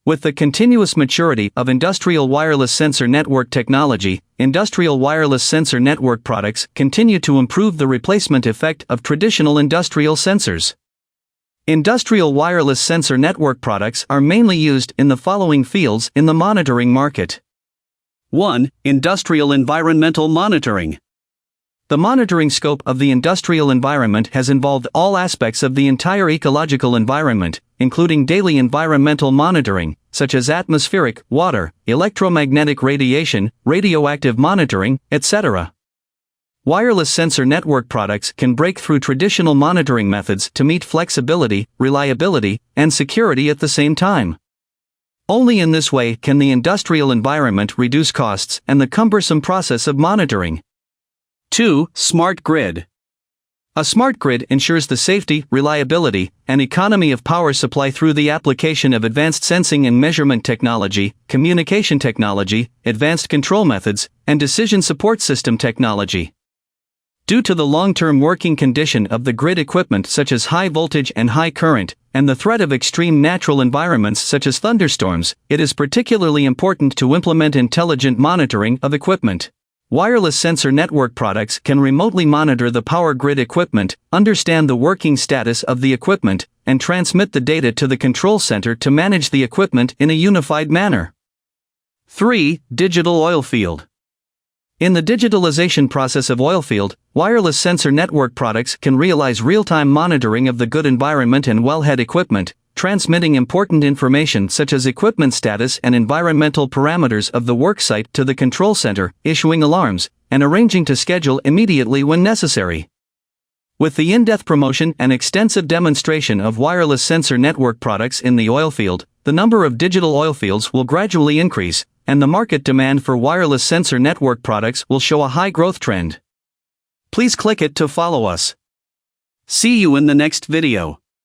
With the continuous maturity of industrial wireless sensor network technology, industrial wireless sensor network products continue to improve the replacement effect of traditional industrial sensors. Industrial wireless sensor network products are mainly used in the following fields in the monitoring market. 1. Industrial environmental monitoring. The monitoring scope of the industrial environment has involved all aspects of the entire ecological environment, including daily environmental monitoring, such as atmospheric, water, electromagnetic radiation, radioactive monitoring, etc. Wireless sensor network products can break through traditional monitoring methods to meet flexibility, reliability, and security at the same time. Only in this way can the industrial environment reduce costs and the cumbersome process of monitoring. 2. Smart grid. A smart grid ensures the safety, reliability, and economy of power supply through the application of advanced sensing and measurement technology, communication technology, advanced control methods, and decision support system technology. Due to the long-term working condition of the grid equipment such as high voltage and high current, and the threat of extreme natural environments such as thunderstorms, it is particularly important to implement intelligent monitoring of equipment. Wireless sensor network products can remotely monitor the power grid equipment, understand the working status of the equipment, and transmit the data to the control center to manage the equipment in a unified manner. 3. Digital oil field. In the digitalization process of oilfield, wireless sensor network products can realize real-time monitoring of the good environment and wellhead equipment, transmitting important information such as equipment status and environmental parameters of the worksite to the control center, issuing alarms, and arranging to schedule immediately when necessary. With the in-depth promotion and extensive demonstration of wireless sensor network products in the oilfield, the number of digital oilfields will gradually increase, and the market demand for wireless sensor network products will show a high growth trend. Please click it to follow us. See you in the next video.